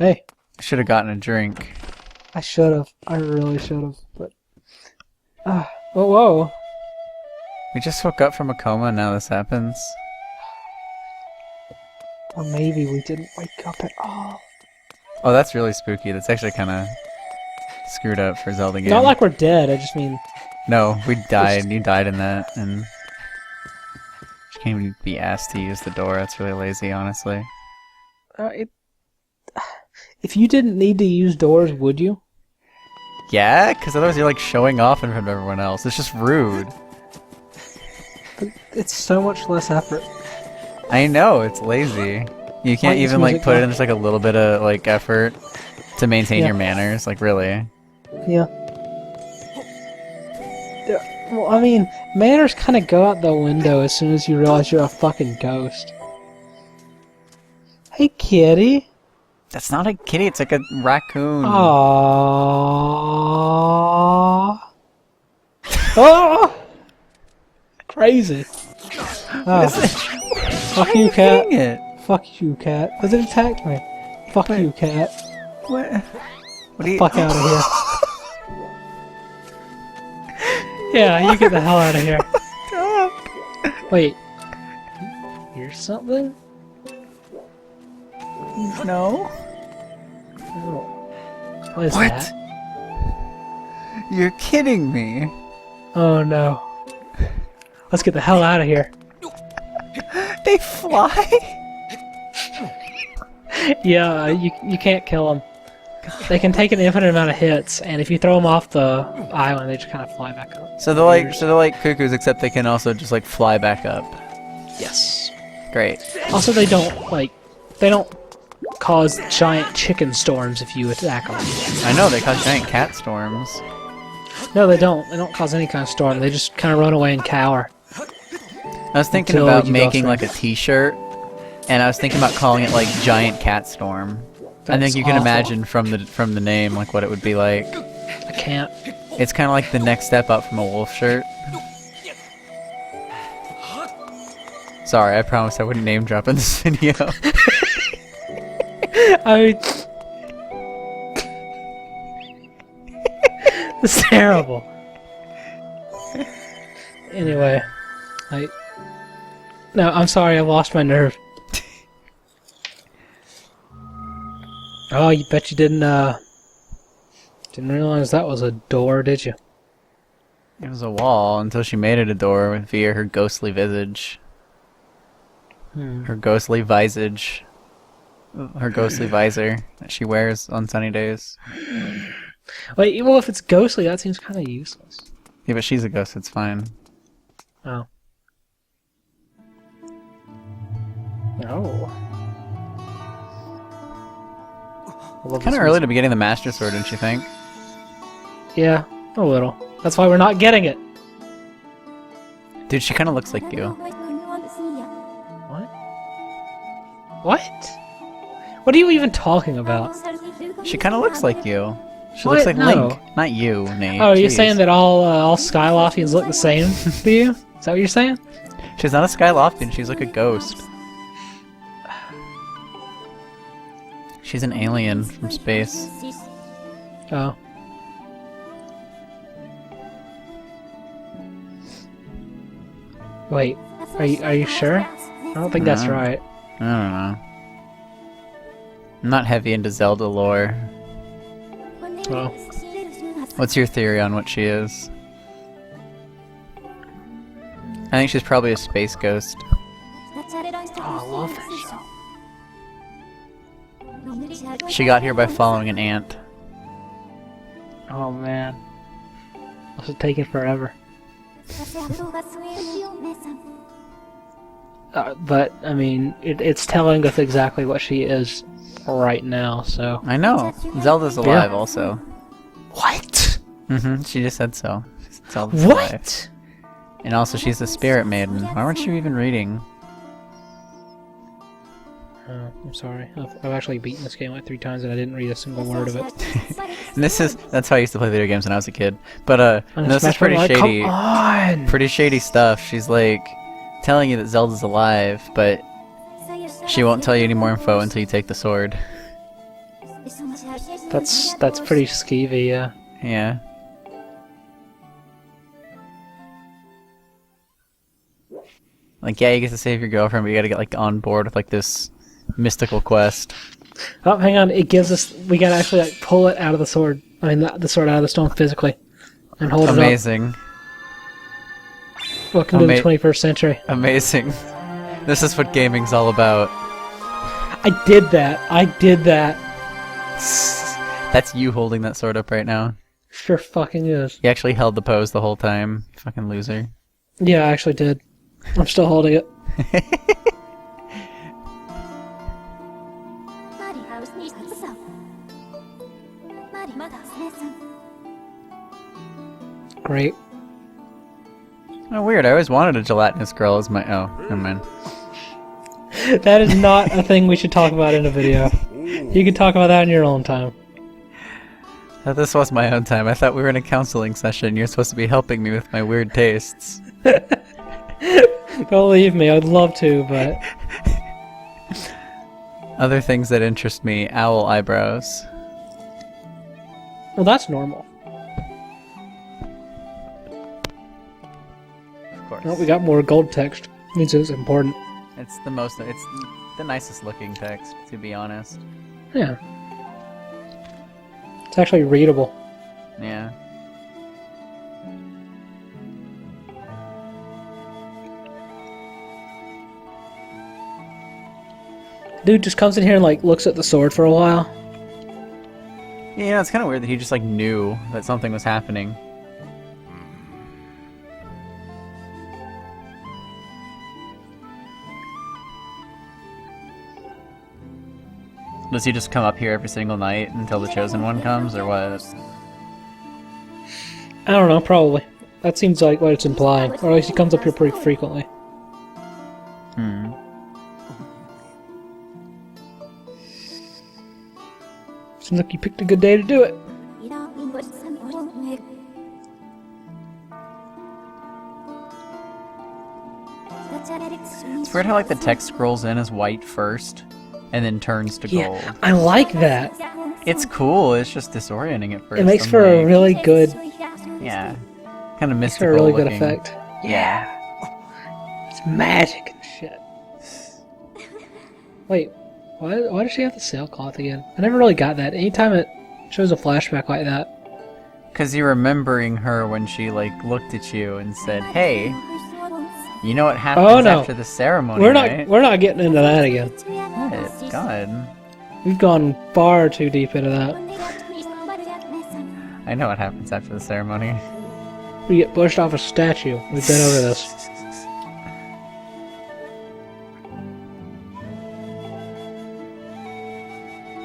Hey. I should have gotten a drink. I should have. I really should have. But. Whoa. We just woke up from a coma and now this happens. Or maybe we didn't wake up at all. Oh, that's really spooky. That's actually kind of screwed up for Zelda game. Not like we're dead, I just mean... No, we died. You died in that, and... She can't even be asked to use the door. That's really lazy, honestly. If you didn't need to use doors, would you? Yeah, because otherwise you're like showing off in front of everyone else. It's just rude. But it's so much less effort. I know, it's lazy. You can't even like put in just like a little bit of like effort to maintain your manners, like really. Yeah. Well, I mean, manners kind of go out the window as soon as you realize you're a fucking ghost. Hey, kitty. That's not a kitty, it's like a raccoon. Aww. Oh! Crazy. Oh. Fuck you, cat. Fuck you, cat. Does it attack me? Fuck you, cat. What are you... Fuck out of here. Yeah, you get the hell out of here. Wait. Here's something? No. Oh. What is that? You're kidding me. Oh no. Let's get the hell out of here. They fly? Yeah, you can't kill them. They can take an infinite amount of hits, and if you throw them off the island, they just kind of fly back up. So they're like cuckoos, except they can also just like fly back up. Yes. Great. Also, they don't cause giant chicken storms if you attack them. I know, they cause giant cat storms. No, they don't. They don't cause any kind of storm. They just kind of run away and cower. I was thinking about making like a t-shirt, and I was thinking about calling it like Giant Cat Storm. I think you can imagine from the name like what it would be like. I can't. It's kind of like the next step up from a wolf shirt. Sorry, I promised I wouldn't name drop in this video. I mean, it's terrible. Anyway, no, I'm sorry, I lost my nerve. Oh, you bet you didn't realize that was a door, did you? It was a wall until she made it a door via her ghostly visage. Her ghostly visage. Her ghostly visor that she wears on sunny days. Wait, well, if it's ghostly, that seems kind of useless. Yeah, but she's a ghost, it's fine. Oh. Oh. Kind of early to be getting the Master Sword, don't you think? Yeah, a little. That's why we're not getting it. Dude, she kind of looks like you. What? What? What are you even talking about? She kind of looks like you. She What? looks like No. Link, not you, Nate. Oh, you're Jeez. saying that all Skylothians look the same to you? Is that what you're saying? She's not a Skylothian, she's like a ghost. She's an alien from space. Oh. Wait, are you sure? I don't think that's right. I don't know. I'm not heavy into Zelda lore. Well, What's your theory on what she is? I think she's probably a space ghost. oh, I love that show. She got here by following an ant. Oh man, this is taking forever. But I mean, it's telling us exactly what she is right now. So I know. Zelda's alive also. what? She just said so. She said Zelda's alive. What? And also she's a spirit maiden. Why weren't you even reading? I'm sorry. I've actually beaten this game like 3 times and I didn't read a single word of it. And that's how I used to play video games when I was a kid. But this is pretty shady. Come on! Pretty shady stuff. She's like telling you that Zelda's alive, but she won't tell you any more info until you take the sword. That's pretty skeevy, yeah. Yeah. Like, yeah, you get to save your girlfriend, but you gotta get, like, on board with, like, this mystical quest. Oh, hang on, it gives us... We gotta actually, like, pull it out of the sword. I mean, the sword out of the stone physically. And hold Amazing. it up. Welcome to the 21st century. Amazing. This is what gaming's all about. I did that. I did that. That's you holding that sword up right now. Sure fucking is. You actually held the pose the whole time. Fucking loser. Yeah, I actually did. I'm still holding it. Great. Oh, weird. I always wanted a gelatinous girl as my... Oh, never mind. That is not a thing we should talk about in a video. You can talk about that in your own time. This was my own time. I thought we were in a counseling session. You're supposed to be helping me with my weird tastes. Believe me, I'd love to, but... Other things that interest me. Owl eyebrows. Well, that's normal. Of course. Oh, we got more gold text. Means it's important. It's the nicest looking text, to be honest. Yeah. It's actually readable. Yeah. Dude just comes in here and like looks at the sword for a while. Yeah, it's kind of weird that he just like knew that something was happening. Does he just come up here every single night until the Chosen One comes, or what? I don't know, probably. That seems like what it's implying. Or at least he comes up here pretty frequently. Hmm. Seems like you picked a good day to do it. It's weird how like the text scrolls in as white first, and then turns to gold. Yeah, I like that. It's cool. It's just disorienting at first. It makes for a really good... Yeah. Kind of Makes mystical for a really good looking. effect. Yeah. It's magic and shit. Wait, why does she have the sailcloth again? I never really got that. Anytime it shows a flashback like that. Because you're remembering her when she like looked at you and said, "Hey, you know what happens after the ceremony, right?" We're not getting into that again. What? God. We've gone far too deep into that. I know what happens after the ceremony. We get pushed off a statue. We've been over this.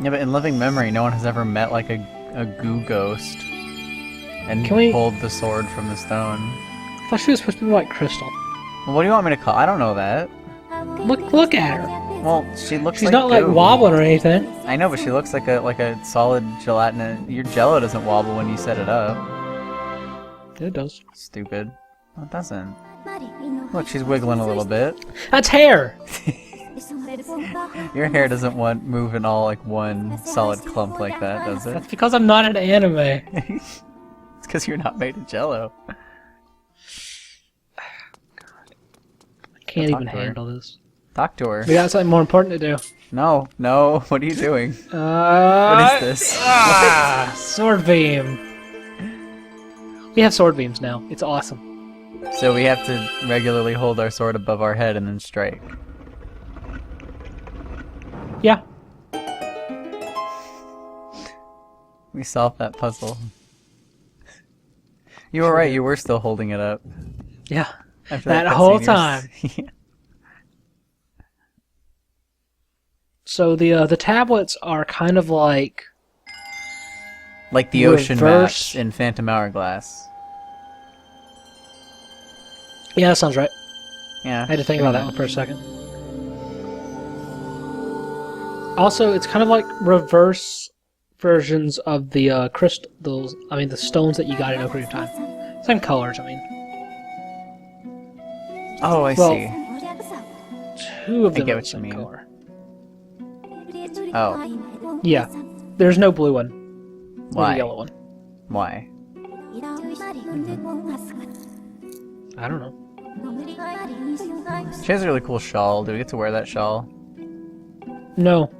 Yeah, but in living memory, no one has ever met like a goo ghost and pulled the sword from the stone. I thought she was supposed to be like crystal. Well, what do you want me to call? I don't know that. Look at her. Well, she looks. She's like not like goo. wobbling or anything. I know, but she looks like a solid gelatinous. Your Jello doesn't wobble when you set it up. It does. Stupid. No, it doesn't. Look, she's wiggling a little bit. That's hair. Your hair doesn't move in all like one solid clump like that, does it? That's because I'm not into anime. It's because you're not made of Jello. I can't even handle this. Talk to her. We got something more important to do. No, what are you doing? What is this? Sword beam. We have sword beams now. It's awesome. So we have to regularly hold our sword above our head and then strike. Yeah. We solved that puzzle. You were right, you were still holding it up. Yeah. After that cutscene, whole time. Yeah. So the tablets are kind of like the ocean maps in Phantom Hourglass. Yeah, that sounds right. Yeah. I had to think about that one for a second. Also, it's kind of like reverse versions of the crystals. I mean, the stones that you got in Ocarina of Time. Same colors, I mean. Oh, I see. Two of them get are what the same you mean. color. Oh. Yeah. There's no blue one. Or Why? the yellow one. Why? I don't know. She has a really cool shawl. Do we get to wear that shawl? No.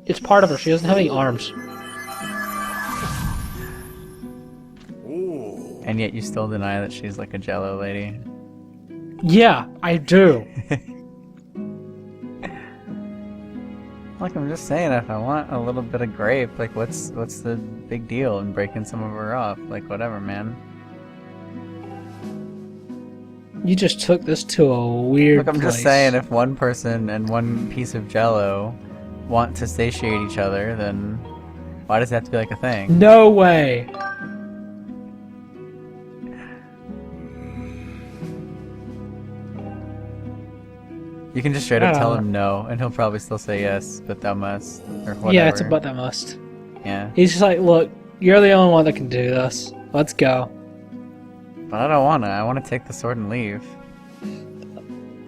It's part of her. She doesn't have any arms. And yet you still deny that she's like a Jello lady. Yeah, I do. Like, I'm just saying, if I want a little bit of grape, like, what's the big deal in breaking some of her off? Like, whatever, man. You just took this to a weird Look, I'm place. just saying, if one person and one piece of Jello want to satiate each other, then why does it have to be like a thing? No way. You can just straight up tell him no, and he'll probably still say yes, but thou must, or whatever. Yeah, it's a but that must. Yeah. He's just like, look, you're the only one that can do this. Let's go. But I don't wanna. I wanna take the sword and leave.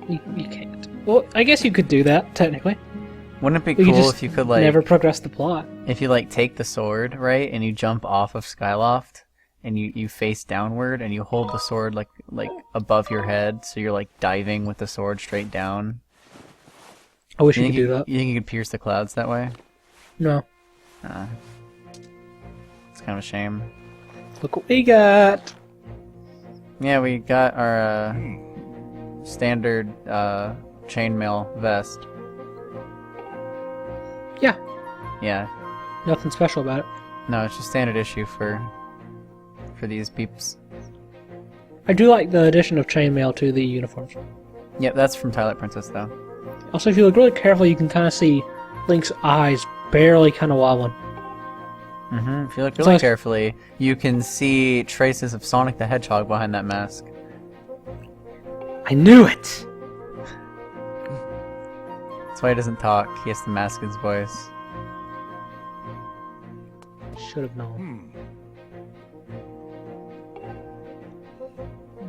You can't. Well, I guess you could do that, technically. Wouldn't it be We could cool just if you could, like... never progress the plot. If you, like, take the sword, right, and you jump off of Skyloft, and you face downward, and you hold the sword, like above your head, so you're, like, diving with the sword straight down. I wish you could do that. You think you could pierce the clouds that way? No. It's kind of a shame. Look what we got. Yeah, we got our standard chainmail vest. Yeah. Yeah. Nothing special about it. No, it's just standard issue for these peeps. I do like the addition of chainmail to the uniforms. Yep, that's from Twilight Princess, though. Also, if you look really carefully, you can kind of see Link's eyes barely kind of wobbling. Mm-hmm. If you look really carefully, you can see traces of Sonic the Hedgehog behind that mask. I knew it! That's why he doesn't talk. He has to mask his voice. Should have known.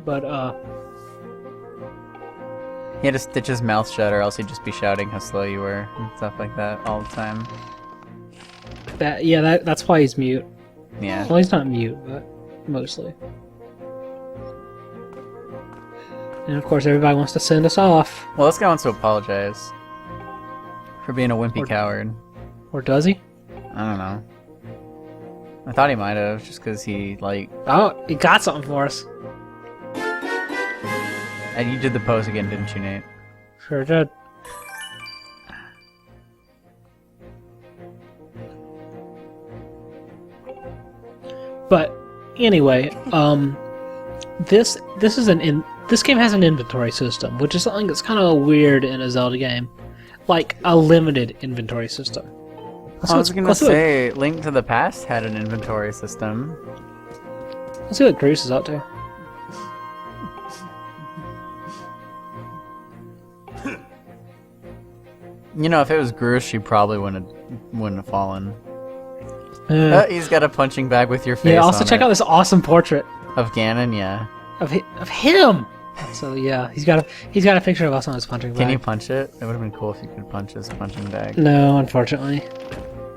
But, He had to stitch his mouth shut, or else he'd just be shouting how slow you were and stuff like that all the time. that's why he's mute. Yeah. Well, he's not mute, but mostly. And of course, everybody wants to send us off. Well, this guy wants to apologize for being a wimpy coward. Or does he? I don't know. I thought he might have, just because he, like... Oh, he got something for us. And you did the pose again, didn't you, Nate? Sure did. But anyway, this game has an inventory system, which is something that's kind of weird in a Zelda game, like a limited inventory system. I was gonna say, Link to the Past had an inventory system. Let's see what Groose is up to. You know, if it was Groose, she probably wouldn't have fallen. He's got a punching bag with your face. Yeah. Also, check out this awesome portrait of Ganon. Yeah. Of him. So yeah, he's got a picture of us on his punching bag. Can you punch it? It would have been cool if you could punch his punching bag. No, unfortunately.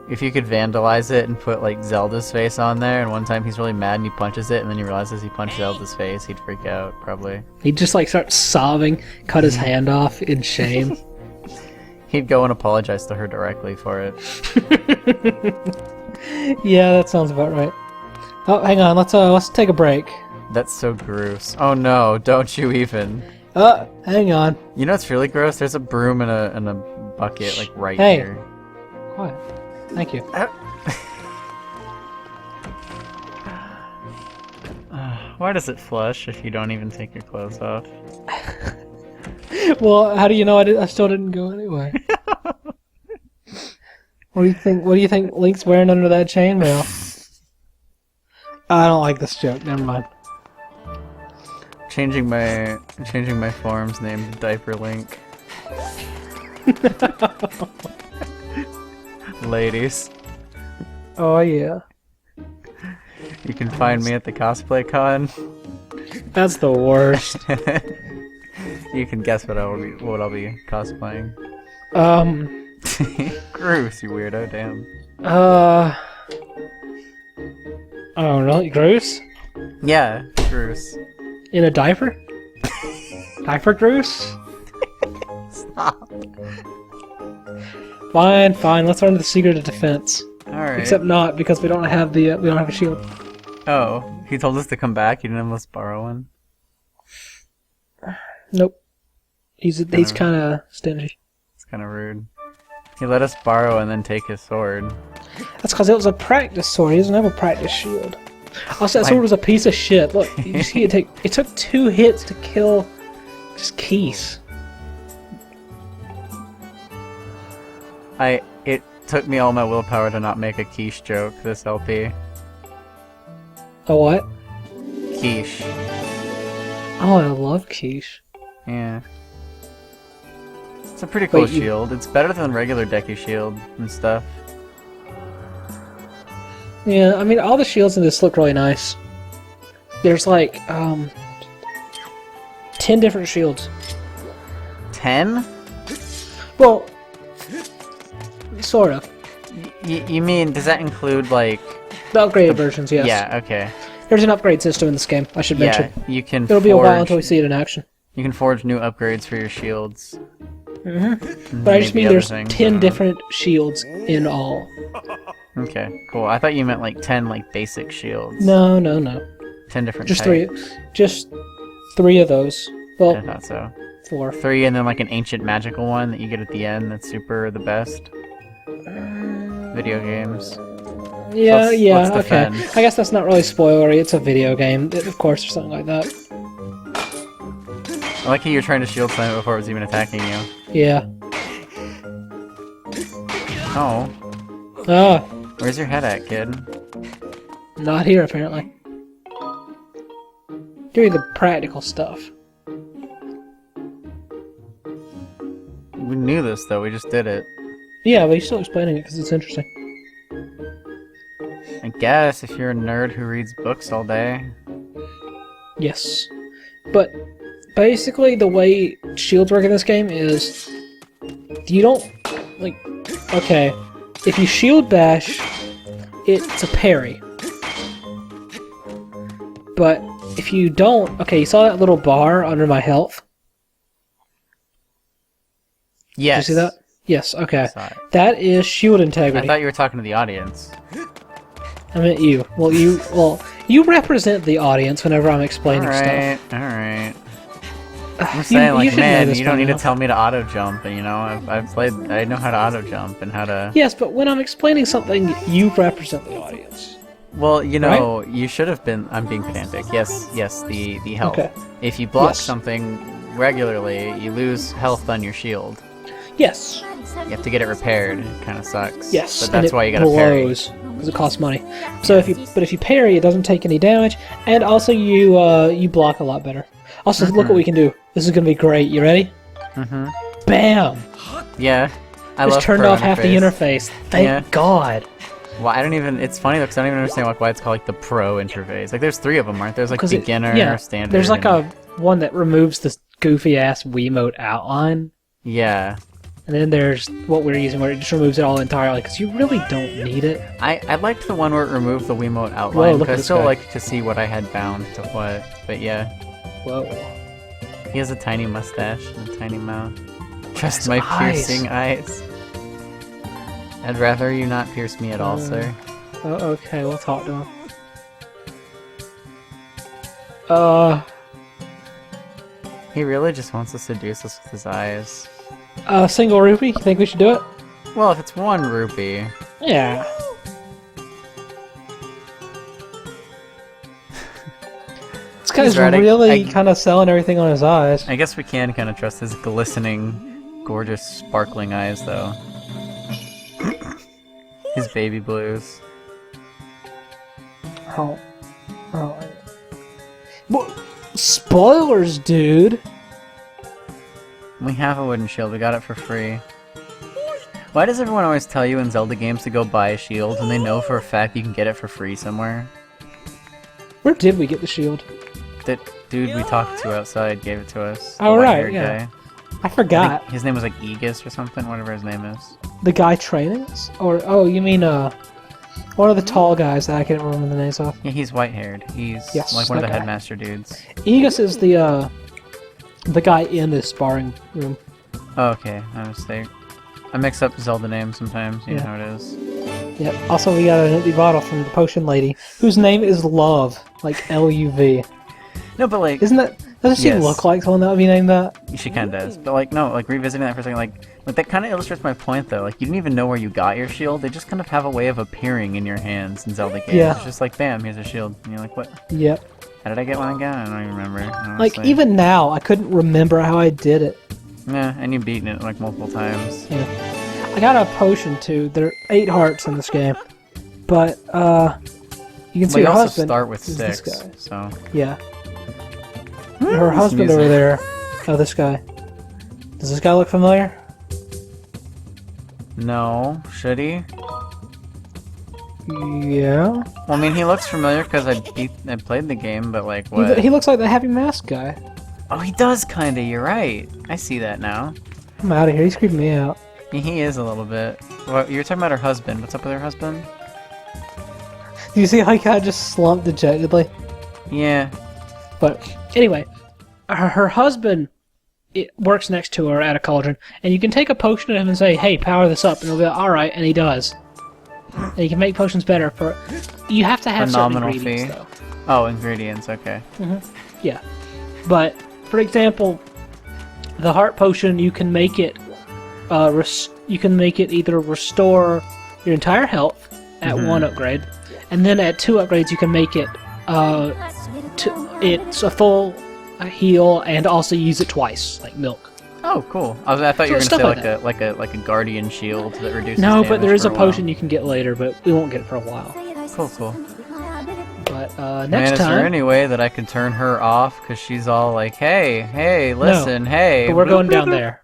If you could vandalize it and put like Zelda's face on there, and one time he's really mad and he punches it, and then he realizes he punched Zelda's face, he'd freak out probably. He'd just like start sobbing, cut his hand off in shame. He'd go and apologize to her directly for it. Yeah, that sounds about right. Oh, hang on, let's take a break. That's so gross. Oh no, don't you even. Hang on. You know what's really gross? There's a broom and a bucket like right Hey. here. What? Thank you. Why does it flush if you don't even take your clothes off? Well, how do you know I still didn't go anyway? What do you think? What do you think Link's wearing under that chainmail? I don't like this joke. Never mind. Changing my forms name to Diaper Link. Ladies, Oh yeah. you can find me at the cosplay con. That's the worst. You can guess what I'll be cosplaying. Groose, you weirdo, damn. Oh, really? Groose? Yeah, Groose. In a diaper? Diaper Groose? Stop. Fine, fine. Let's learn the secret of defense. Alright. Except not, because we don't have a shield. Oh, he told us to come back. He didn't let us borrow one. Nope. He's kind of stingy. It's kind of rude. He let us borrow and then take his sword. That's because it was a practice sword. He doesn't have a practice shield. Also, that sword was a piece of shit. Look, you see it took 2 hits to kill just Keith. It took me all my willpower to not make a quiche joke this LP. A what? Quiche. Oh, I love quiche. Yeah. It's a pretty cool shield. It's better than regular Deku shield and stuff. Yeah, I mean, all the shields in this look really nice. There's like, 10 different shields. 10? Well, sort of. You mean, does that include, like... The upgraded versions, yes. Yeah, okay. There's an upgrade system in this game, I should mention. Yeah, you can It'll be a while until we see it in action. You can forge new upgrades for your shields. But I just mean there's 10 different shields in all. Okay, cool. I thought you meant like 10 like basic shields. No. 10 different Just types. 3. Just 3 of those. Well, I thought so. 4. 3 and then like an ancient magical one that you get at the end that's super the best. Video games. Yeah, let's okay. defend. I guess that's not really spoilery, it's a video game, of course, or something like that. I like how you're trying to shield slam it before it was even attacking you. Yeah. Oh. Ah, Where's your head at, kid? not here, apparently. Doing the practical stuff. We knew this though, we just did it. Yeah, but he's still explaining it because it's interesting. I guess if you're a nerd who reads books all day. Yes. But basically the way shields work in this game is you don't like okay, if you shield bash, it's a parry. But if you don't, okay, you saw that little bar under my health? Yes. Did you see that? Yes, okay. I saw it. That is shield I integrity. thought you were talking to the audience. I meant you. Well, you represent the audience whenever I'm explaining stuff. Alright. I'm saying, like, man, you don't need to tell me to auto jump, and you know, I know how to auto jump and how to. Yes, but when I'm explaining something, you represent the audience. Well, you know, you should have been. I'm being pedantic. Yes, the health. Okay. If you block something regularly, you lose health on your shield. Yes. You have to get it repaired. It kind of sucks. Yes. But that's why you gotta parry. Because it costs money. So if you parry, it doesn't take any damage, and also you block a lot better. Also, look what we can do. This is gonna be great. You ready? Mm-hmm. Bam! Yeah. Just turned off half the interface. Thank God. Well, I don't even. It's funny though, because I don't even understand why it's called like the pro interface. Like, there's 3 of them, aren't there? There's like beginner, standard. There's like a one that removes this goofy ass Wiimote outline. Yeah. And then there's what we're using where it just removes it all entirely because you really don't need it. I liked the one where it removed the Wiimote outline. Whoa, look at I this still guy. like to see what I had bound to what. But yeah. Whoa. He has a tiny mustache and a tiny mouth. Trust His my eyes. piercing eyes. I'd rather you not pierce me at all, sir. Oh, okay, we'll talk to him. He really just wants to seduce us with his eyes. Single rupee? You think we should do it? Well, if it's 1 rupee. Yeah. This guy's really kind of selling everything on his eyes. I guess we can kind of trust his glistening, gorgeous, sparkling eyes, though. His baby blues. Oh. What? Spoilers, dude! We have a wooden shield, we got it for free. Why does everyone always tell you in Zelda games to go buy a shield when they know for a fact you can get it for free somewhere? Where did we get the shield? That dude we talked to outside gave it to us. Oh, the right, white-haired yeah. guy. I forgot. His name was like Aegis or something, whatever his name is. The guy training us? Or, oh, you mean, One of the tall guys that I can't remember the names of. Yeah, he's white-haired. He's Yes, like one of that the guy. headmaster dudes. Aegis is the guy in the sparring room. Oh, okay, my mistake. I mix up Zelda names sometimes. You know Yeah. how it is. Yep. Also, we got an empty bottle from the potion lady, whose name is Love, like L-U-V. No, but like, Isn't that? Doesn't she Yes. look like someone that would be named that? she kind of does. But like, no, like revisiting that for a second, like that kind of illustrates my point though. Like, you didn't even know where you got your shield. They just kind of have a way of appearing in your hands in Zelda games. Yeah. It's just like, bam, here's a shield. And you're like, what? Yep. How did I get one again? I don't even remember. Like, honestly. even now, I couldn't remember how I did it. Yeah, and you've beaten it like multiple times. Yeah. I got a potion too. There are 8 hearts in this game. But, you can Well, see you her also husband start with is this 6, guy. so. Yeah. Her This husband music. over there. Oh, this guy. Does this guy look familiar? No, should he? Yeah. Well, I mean, he looks familiar because I played the game, but like, what? He looks like the Happy Mask guy. Oh, he does kinda, you're right. I see that now. I'm out of here. He's creeping me out. Yeah, he is a little bit. Well, you're talking about her husband. What's up with her husband? Do you see how he kind of just slumped dejectedly? Yeah. But anyway, her husband works next to her at a cauldron, and you can take a potion to him and say, "Hey, power this up," and he'll be like, "All right," and he does. And you can make potions better for. You have to have A certain nominal ingredients, fee. though. Oh, ingredients, okay. Yeah, but for example, the heart potion you can make it. You can make it either restore your entire health at 1 upgrade, and then at 2 upgrades you can make it. It's a full heal, and also use it twice, like milk. Oh, cool. I thought you were So gonna stuff say like like a guardian shield that reduces No, but damage there is for a while. potion you can get later, but we won't get it for a while. Cool. But Man, next is there time, any way that I can turn her off? Because she's all like, hey, listen, hey. but we're going down there.